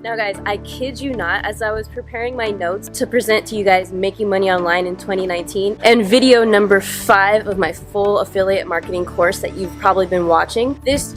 Now guys, I kid you not, as I was preparing my notes to present to you guys making money online in 2019 and video number 5 of my full affiliate marketing course that you've probably been watching, this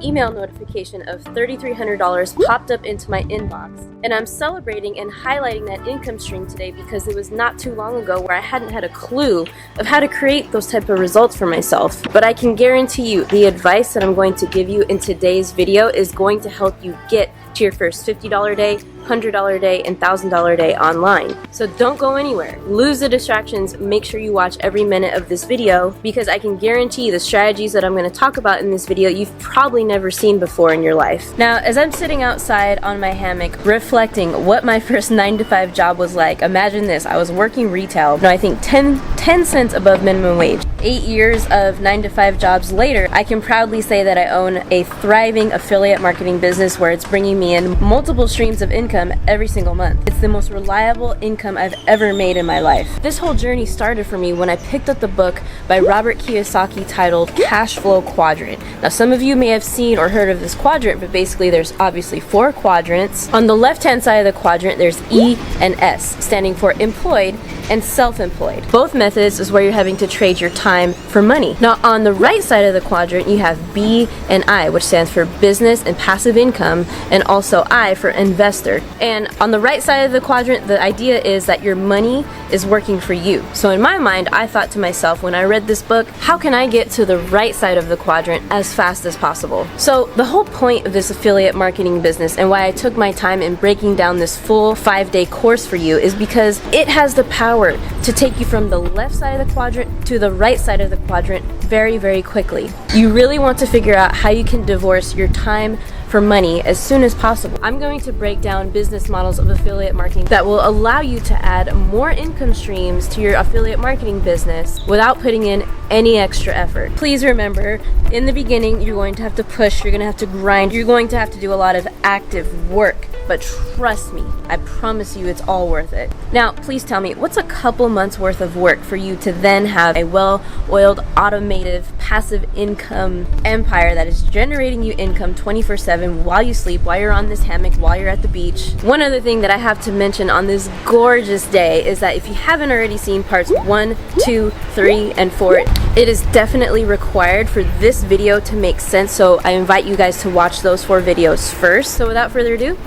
email notification of $3,300 popped up into my inbox. And I'm celebrating and highlighting that income stream today because it was not too long ago where I hadn't had a clue of how to create those type of results for myself. But I can guarantee you the advice that I'm going to give you in today's video is going to help you get to your first $50 day, $100 day, and $1,000 day online. So don't go anywhere. Lose the distractions. Make sure you watch every minute of this video because I can guarantee the strategies that I'm going to talk about in this video you've probably never seen before in your life. Now, as I'm sitting outside on my hammock reflecting what my first 9-to-5 job was like, imagine this. I was working retail. I think 10 cents above minimum wage. 8 years of 9-to-5 jobs later, I can proudly say that I own a thriving affiliate marketing business where it's bringing me in multiple streams of income every single month. It's the most reliable income I've ever made in my life. This whole journey started for me when I picked up the book by Robert Kiyosaki titled Cash Flow Quadrant. Now, some of you may have seen or heard of this quadrant, but basically there's obviously 4 quadrants. On the left-hand side of the quadrant, there's E and S, standing for employed and self-employed. Both methods is where you're having to trade your time for money. Now, on the right side of the quadrant, you have B and I, which stands for business and passive income, and also I for investor. And on the right side of the quadrant, the idea is that your money is working for you. So in my mind, I thought to myself when I read this book, how can I get to the right side of the quadrant as fast as possible? So the whole point of this affiliate marketing business and why I took my time in breaking down this full 5-day course for you is because it has the power to take you from the left side of the quadrant to the right side of the quadrant very, very quickly. You really want to figure out how you can divorce your time for money as soon as possible. I'm going to break down business models of affiliate marketing that will allow you to add more income streams to your affiliate marketing business without putting in any extra effort. Please remember, in the beginning, you're going to have to push, you're going to have to grind, you're going to have to do a lot of active work. But trust me, I promise you it's all worth it. Now, please tell me, what's a couple months worth of work for you to then have a well-oiled, automated, passive income empire that is generating you income 24/7 while you sleep, while you're on this hammock, while you're at the beach? One other thing that I have to mention on this gorgeous day is that if you haven't already seen parts 1, 2, 3, and 4, it is definitely required for this video to make sense, so I invite you guys to watch those 4 videos first. So without further ado,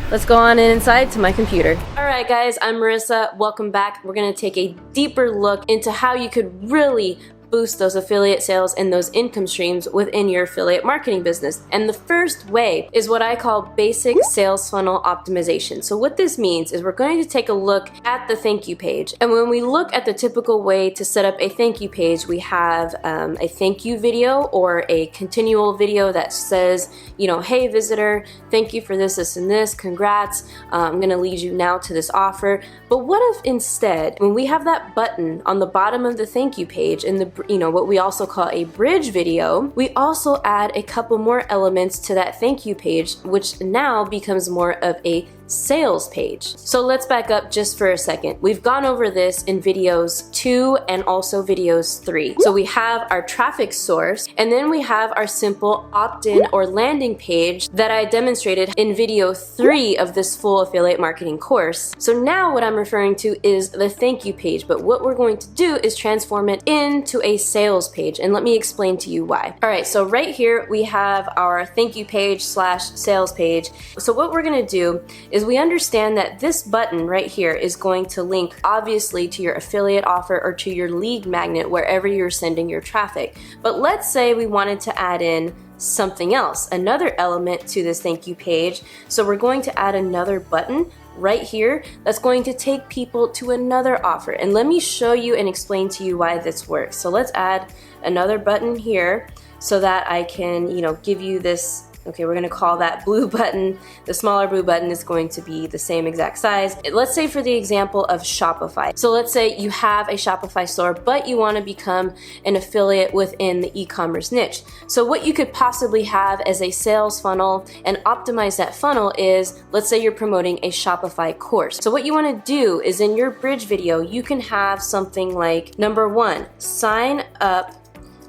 let's go on inside to my computer. Alright guys, I'm Marissa. Welcome back. We're going to take a deeper look into how you could really boost those affiliate sales and those income streams within your affiliate marketing business. And the first way is what I call basic sales funnel optimization. So what this means is we're going to take a look at the thank you page. And when we look at the typical way to set up a thank you page, we have a thank you video or a continual video that says, you know, hey visitor, thank you for this, this, and this, congrats, I'm gonna lead you now to this offer. But what if instead, when we have that button on the bottom of the thank you page in the, you know, what we also call a bridge video, we also add a couple more elements to that thank you page, which now becomes more of a sales page. So let's back up just for a second. We've gone over this in videos 2 and also videos 3. So we have our traffic source, and then we have our simple opt-in or landing page that I demonstrated in video 3 of this full affiliate marketing course. So now what I'm referring to is the thank you page, but what we're going to do is transform it into a sales page, and let me explain to you why. All right, so right here we have our thank you page / sales page. So what we're gonna do is we understand that this button right here is going to link obviously to your affiliate offer or to your lead magnet wherever you're sending your traffic. But let's say we wanted to add in something else, another element to this thank you page. So we're going to add another button right here that's going to take people to another offer. And let me show you and explain to you why this works. So let's add another button here so that I can, you know, give you this. Okay, we're gonna call that blue button. The smaller blue button is going to be the same exact size. Let's say for the example of Shopify. So let's say you have a Shopify store, but you wanna become an affiliate within the e-commerce niche. So what you could possibly have as a sales funnel and optimize that funnel is, let's say you're promoting a Shopify course. So what you wanna do is in your bridge video, you can have something like, number 1, sign up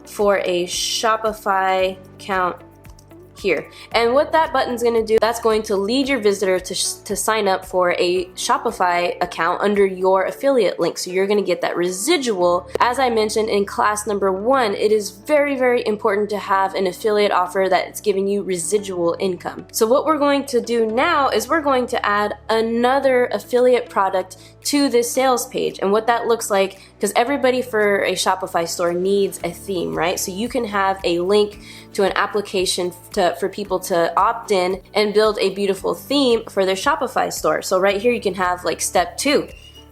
for a Shopify account here. And what that button's gonna do, that's going to lead your visitor to sign up for a Shopify account under your affiliate link. So you're gonna get that residual. As I mentioned in class number 1, it is very, very important to have an affiliate offer that's giving you residual income. So what we're going to do now is we're going to add another affiliate product to this sales page. And what that looks like, because everybody for a Shopify store needs a theme, right? So you can have a link to an application for people to opt in and build a beautiful theme for their Shopify store. So right here you can have like step 2,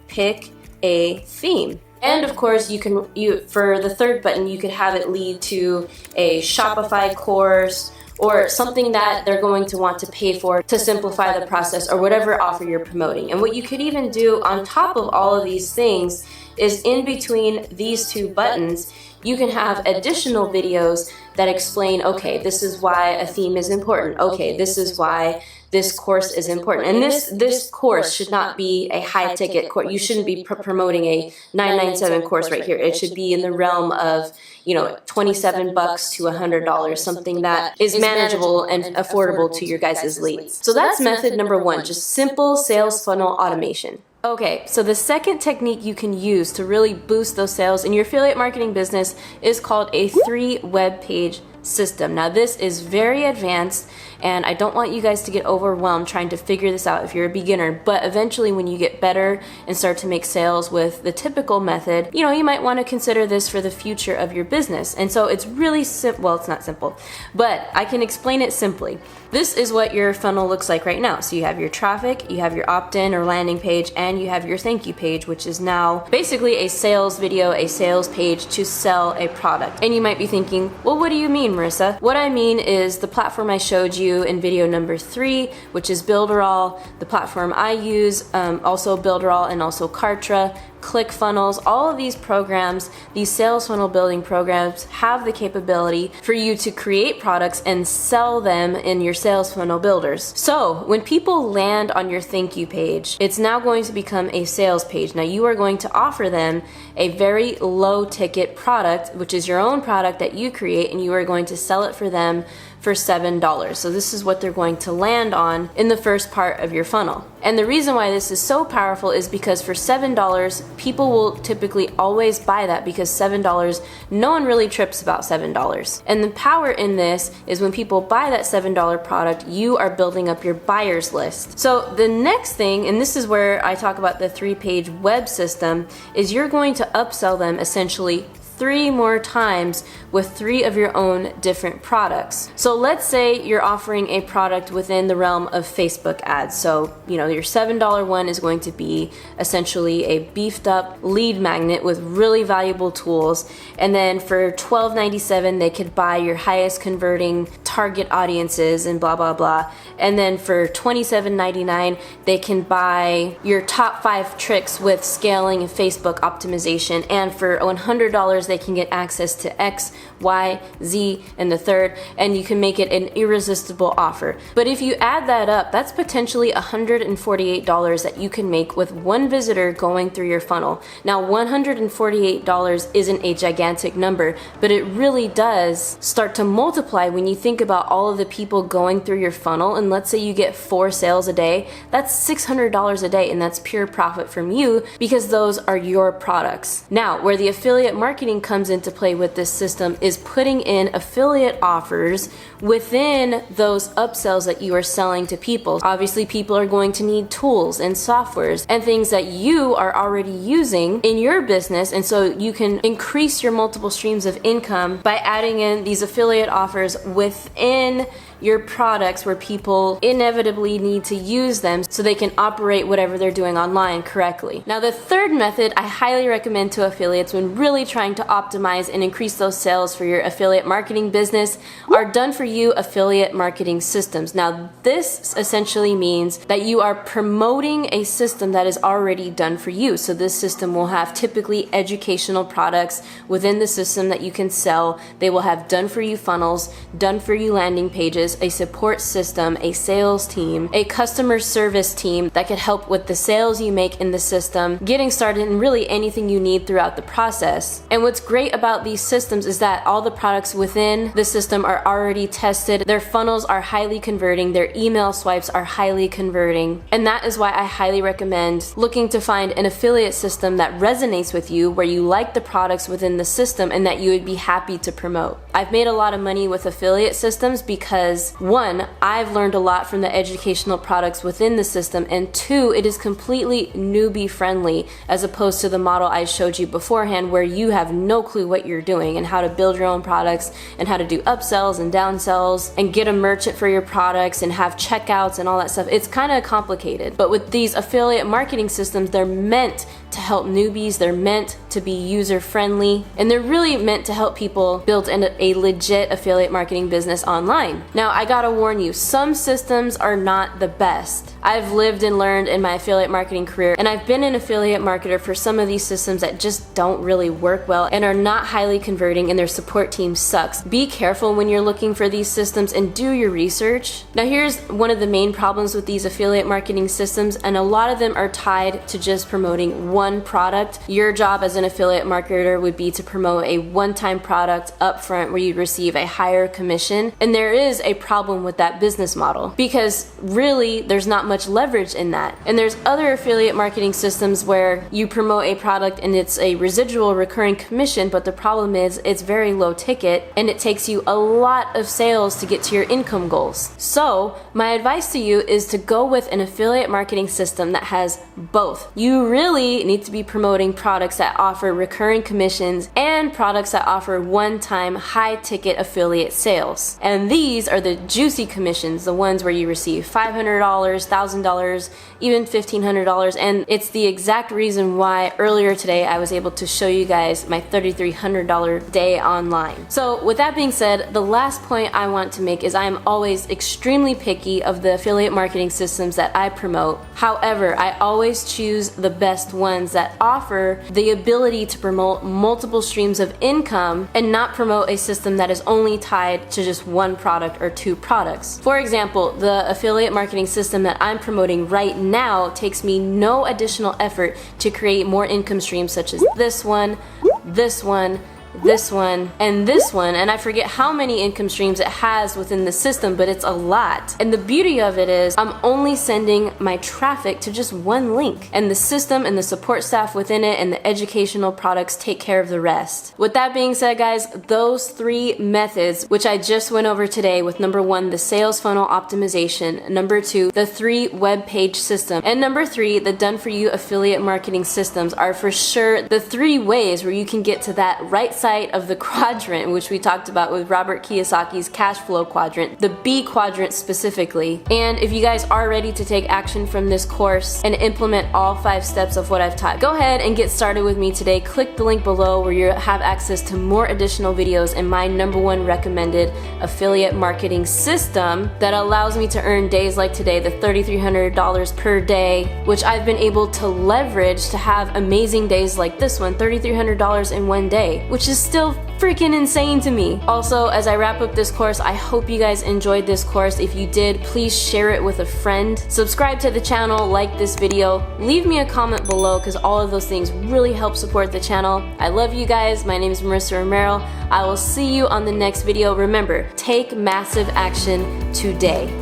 pick a theme. And of course for the third button, you could have it lead to a Shopify course or something that they're going to want to pay for to simplify the process, or whatever offer you're promoting. And what you could even do on top of all of these things is in between these 2 buttons, you can have additional videos that explain, okay, this is why a theme is important. Okay, this is why this course is important. And this course should not be a high ticket course. You shouldn't be promoting a $997 course right here. It should be in the realm of, you know, $27 to $100, something that is manageable and affordable to your guys' leads. So that's method number 1, just simple sales funnel automation. Okay, so the second technique you can use to really boost those sales in your affiliate marketing business is called a 3 web page system. Now this is very advanced, and I don't want you guys to get overwhelmed trying to figure this out if you're a beginner, but eventually when you get better and start to make sales with the typical method, you know, you might want to consider this for the future of your business. And so it's really simple. Well, it's not simple, but I can explain it simply. This is what your funnel looks like right now. So you have your traffic, you have your opt-in or landing page, and you have your thank you page, which is now basically a sales video, a sales page to sell a product. And you might be thinking, well, what do you mean, Marissa? What I mean is the platform I showed you in video number 3, which is Builderall, the platform I use, also Builderall and also Kartra, ClickFunnels, all of these programs, these sales funnel building programs have the capability for you to create products and sell them in your sales funnel builders. So when people land on your thank you page, it's now going to become a sales page. Now you are going to offer them a very low ticket product, which is your own product that you create, and you are going to sell it for them for $7. So this is what they're going to land on in the first part of your funnel. And the reason why this is so powerful is because for $7, people will typically always buy that, because $7, no one really trips about $7. And the power in this is when people buy that $7 product, you are building up your buyers list. So the next thing, and this is where I talk about the 3-page web system, is you're going to upsell them essentially 3 more times with 3 of your own different products. So let's say you're offering a product within the realm of Facebook ads. So, you know, your $7 one is going to be essentially a beefed up lead magnet with really valuable tools. And then for $12.97, they could buy your highest converting target audiences and blah, blah, blah. And then for $27.99, they can buy your top 5 tricks with scaling and Facebook optimization. And for $100, they can get access to X, Y, Z, and the third, and you can make it an irresistible offer. But if you add that up, that's potentially $148 that you can make with one visitor going through your funnel. Now, $148 isn't a gigantic number, but it really does start to multiply when you think about all of the people going through your funnel. And let's say you get 4 sales a day, that's $600 a day, and that's pure profit from you because those are your products. Now, where the affiliate marketing comes into play with this system is putting in affiliate offers within those upsells that you are selling to people. Obviously, people are going to need tools and softwares and things that you are already using in your business, and so you can increase your multiple streams of income by adding in these affiliate offers within your products where people inevitably need to use them so they can operate whatever they're doing online correctly. Now, the third method I highly recommend to affiliates when really trying to optimize and increase those sales for your affiliate marketing business are done for you affiliate marketing systems. Now, this essentially means that you are promoting a system that is already done for you. So this system will have typically educational products within the system that you can sell. They will have done for you funnels, done for you landing pages, is a support system, a sales team, a customer service team that could help with the sales you make in the system, getting started, and really anything you need throughout the process. And what's great about these systems is that all the products within the system are already tested, their funnels are highly converting, their email swipes are highly converting, and that is why I highly recommend looking to find an affiliate system that resonates with you, where you like the products within the system and that you would be happy to promote. I've made a lot of money with affiliate systems because, one, I've learned a lot from the educational products within the system, and two, it is completely newbie friendly as opposed to the model I showed you beforehand where you have no clue what you're doing and how to build your own products and how to do upsells and downsells and get a merchant for your products and have checkouts and all that stuff. It's kind of complicated. But with these affiliate marketing systems, they're meant to help newbies, they're meant to be user friendly, and they're really meant to help people build a legit affiliate marketing business online. Now, I gotta warn you, some systems are not the best. I've lived and learned in my affiliate marketing career, and I've been an affiliate marketer for some of these systems that just don't really work well and are not highly converting, and their support team sucks. Be careful when you're looking for these systems and do your research. Now, here's one of the main problems with these affiliate marketing systems, and a lot of them are tied to just promoting one product. Your job as an affiliate marketer would be to promote a one-time product upfront where you'd receive a higher commission, and there is a problem with that business model because really there's not much leverage in that. And there's other affiliate marketing systems where you promote a product and it's a residual recurring commission, but the problem is it's very low ticket and it takes you a lot of sales to get to your income goals. So my advice to you is to go with an affiliate marketing system that has both. You really need to be promoting products that offer recurring commissions and products that offer one-time high-ticket affiliate sales. And these are the juicy commissions, the ones where you receive $500, $1,000, even $1,500, and it's the exact reason why earlier today I was able to show you guys my $3,300 day online. So with that being said, the last point I want to make is I am always extremely picky of the affiliate marketing systems that I promote. However, I always choose the best ones that offer the ability to promote multiple streams of income and not promote a system that is only tied to just one product or two products. For example, the affiliate marketing system that I'm promoting right now takes me no additional effort to create more income streams such as this one, this one, this one, and this one, and I forget how many income streams it has within the system, but it's a lot. And the beauty of it is I'm only sending my traffic to just one link, and the system and the support staff within it and the educational products take care of the rest. With that being said, guys, those three methods which I just went over today with number one, the sales funnel optimization, number two, the 3 web page system, and number 3, the done for you affiliate marketing systems are for sure the 3 ways where you can get to that right side of the quadrant, which we talked about with Robert Kiyosaki's cash flow quadrant, the B quadrant specifically. And if you guys are ready to take action from this course and implement all 5 steps of what I've taught, go ahead and get started with me today. Click the link below where you have access to more additional videos and my number 1 recommended affiliate marketing system that allows me to earn days like today, the $3,300 per day, which I've been able to leverage to have amazing days like this one, $3,300 in one day, which is still freaking insane to me. Also, as I wrap up this course, I hope you guys enjoyed this course. If you did, please share it with a friend. Subscribe to the channel, like this video, leave me a comment below because all of those things really help support the channel. I love you guys. My name is Marissa Romero. I will see you on the next video. Remember, take massive action today.